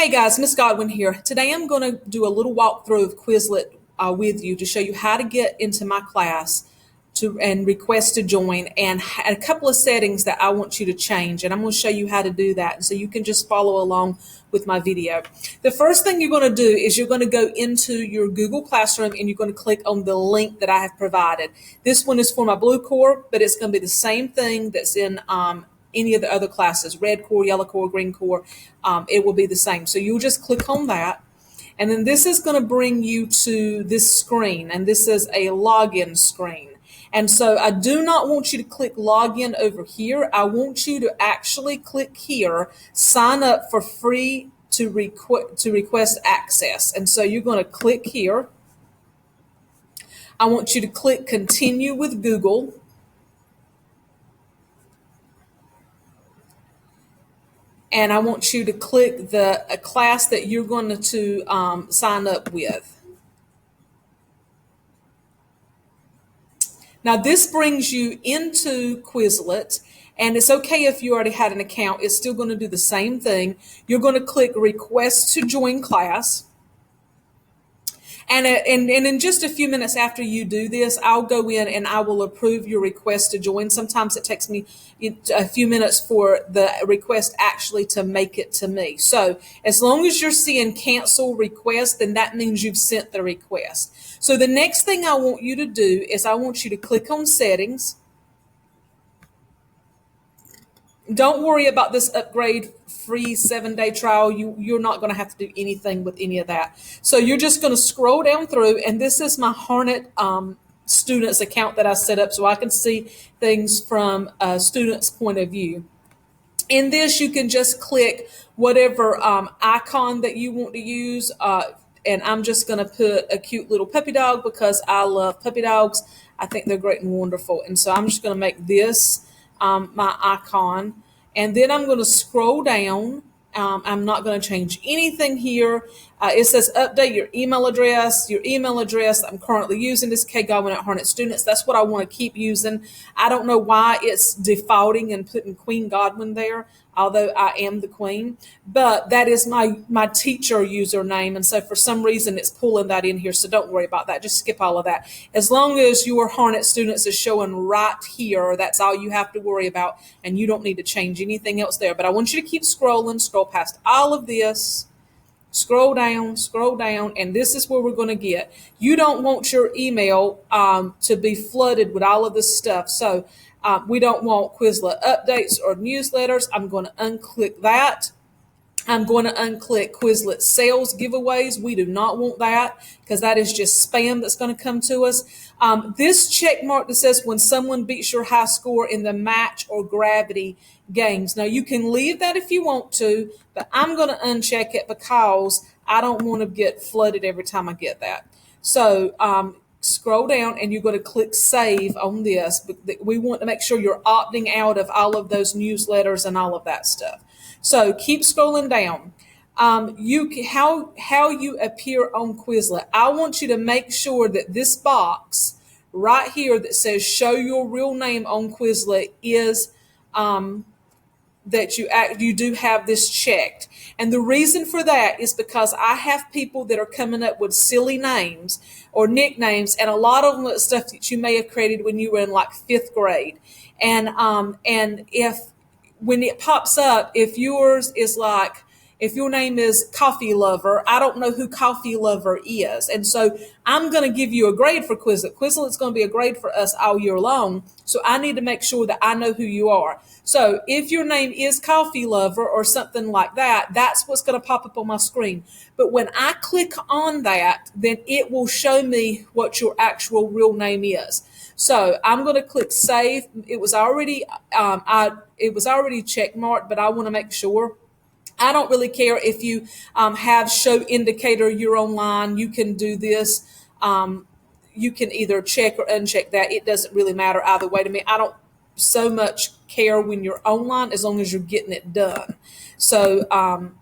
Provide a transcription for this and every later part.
Hey guys, Miss Godwin here. Today I'm going to do a little walkthrough of Quizlet with you to show you how to get into my class and request to join and a couple of settings that I want you to change. And I'm going to show you how to do that so you can just follow along with my video. The first thing you're going to do is you're going to go into your Google Classroom and you're going to click on the link that I have provided. This one is for my blue core, but it's going to be the same thing that's in any of the other classes, red core, yellow core, green core, it will be the same. So you'll just click on that. And then this is going to bring you to this screen, and this is a login screen. And so I do not want you to click login over here. I want you to actually click here, sign up for free to request access. And so you're going to click here. I want you to click continue with Google. And I want you to click the class that you're going to sign up with. Now this brings you into Quizlet, and it's okay if you already had an account. It's still going to do the same thing. You're going to click request to join class. And in just a few minutes after you do this, I'll go in and I will approve your request to join. Sometimes it takes me a few minutes for the request actually to make it to me. So as long as you're seeing cancel request, then that means you've sent the request. So the next thing I want you to do is I want you to click on settings. Don't worry about this upgrade free 7-day trial. You're not going to have to do anything with any of that. So you're just going to scroll down through, and this is my Harnett students account that I set up so I can see things from a student's point of view. In this, you can just click whatever icon that you want to use. And I'm just going to put a cute little puppy dog because I love puppy dogs. I think they're great and wonderful. And so I'm just going to make this my icon, and then I'm going to scroll down. I'm not going to change anything here. It says update your email address. Your email address I'm currently using is kgodwin@Harnett Students. That's what I want to keep using. I don't know why it's defaulting and putting Queen Godwin there, although I am the queen, but that is my teacher username, and so for some reason it's pulling that in here, so don't worry about that. Just skip all of that. As long as your Harnett Students is showing right here, that's all you have to worry about, and you don't need to change anything else there. But I want you to keep scrolling, scroll past all of this, scroll down, and this is where we're going to get. You don't want your email to be flooded with all of this stuff, so we don't want Quizlet updates or newsletters. I'm going to unclick that. I'm going to unclick Quizlet sales giveaways. We do not want that because that is just spam that's going to come to us. This check mark that says when someone beats your high score in the match or gravity games. Now you can leave that if you want to, but I'm going to uncheck it because I don't want to get flooded every time I get that. So scroll down and you're going to click save on this. But we want to make sure you're opting out of all of those newsletters and all of that stuff. So keep scrolling down. How you appear on Quizlet. I want you to make sure that this box right here that says show your real name on Quizlet is that you do have this checked. And the reason for that is because I have people that are coming up with silly names or nicknames, and a lot of them are stuff that you may have created when you were in like 5th grade. And if when it pops up, if yours is like, if your name is Coffee Lover, I don't know who Coffee Lover is. And so I'm going to give you a grade for Quizlet. Quizlet's going to be a grade for us all year long. So I need to make sure that I know who you are. So if your name is Coffee Lover or something like that, that's what's going to pop up on my screen. But when I click on that, then it will show me what your actual real name is. So I'm going to click save. It was already check marked, but I want to make sure. I don't really care if you have show indicator you're online. You can do this. You can either check or uncheck that. It doesn't really matter either way to me. I don't so much care when you're online as long as you're getting it done. So I'm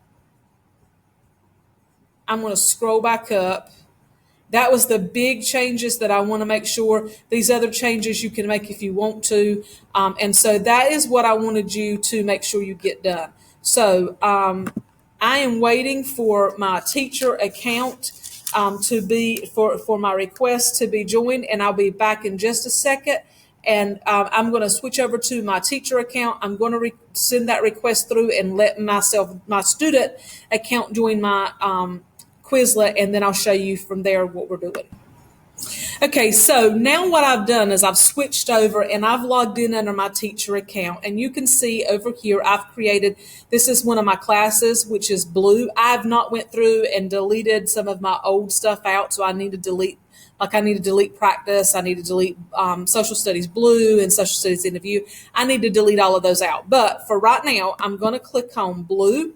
going to scroll back up. That was the big changes that I want to make sure. These other changes you can make if you want to. And so that is what I wanted you to make sure you get done. So I am waiting for my teacher account to be for my request to be joined, and I'll be back in just a second. And I'm going to switch over to my teacher account. I'm going to send that request through and let my student account join my Quizlet, and then I'll show you from there what we're doing. Okay, so now what I've done is I've switched over and I've logged in under my teacher account, and you can see over here I've created, this is one of my classes, which is blue. I've not went through and deleted some of my old stuff out, so I need to delete, like I need to delete practice, I need to delete social studies blue and social studies interview. I need to delete all of those out. But for right now, I'm going to click on blue.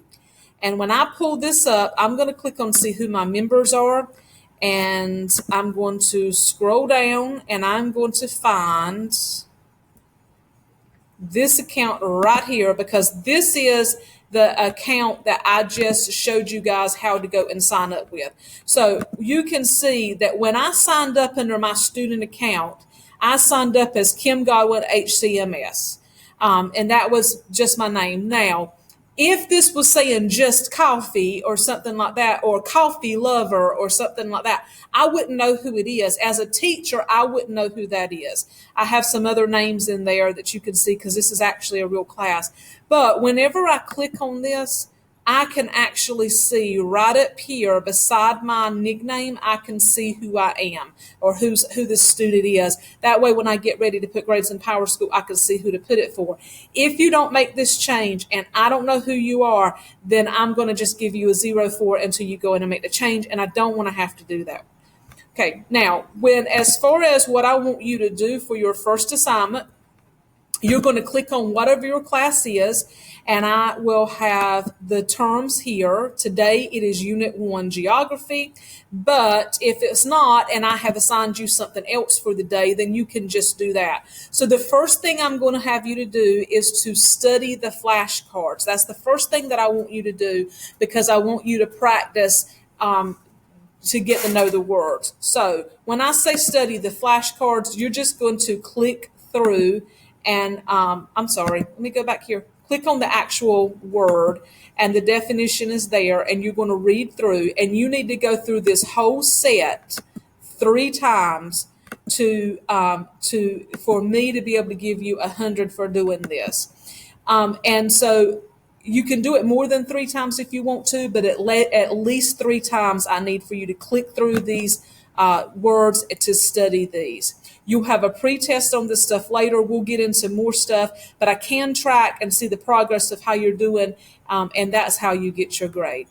And when I pull this up, I'm going to click on see who my members are. And I'm going to scroll down and I'm going to find this account right here, because this is the account that I just showed you guys how to go and sign up with. So you can see that when I signed up under my student account, I signed up as Kim Godwin HCMS. And that was just my name. Now, if this was saying just coffee or something like that, or coffee lover or something like that, I wouldn't know who it is. As a teacher, I wouldn't know who that is. I have some other names in there that you can see because this is actually a real class. But whenever I click on this, I can actually see right up here beside my nickname, I can see who I am or who this student is. That way, when I get ready to put grades in Power School, I can see who to put it for. If you don't make this change and I don't know who you are, then I'm going to just give you a 0 for it until you go in and make the change. And I don't want to have to do that. Okay, now, as far as what I want you to do for your first assignment, you're going to click on whatever your class is, and I will have the terms here. Today it is Unit 1 Geography, but if it's not and I have assigned you something else for the day, then you can just do that. So the first thing I'm going to have you to do is to study the flashcards. That's the first thing that I want you to do, because I want you to practice to get to know the words. So when I say study the flashcards, you're just going to click through and I'm sorry, let me go back here. Click on the actual word and the definition is there, and you're going to read through, and you need to go through this whole set 3 times for me to be able to give you 100 for doing this. And so you can do it more than 3 times if you want to, but at least 3 times I need for you to click through these words to study these. You'll have a pre-test on this stuff later. We'll get into more stuff, but I can track and see the progress of how you're doing, and that's how you get your grade.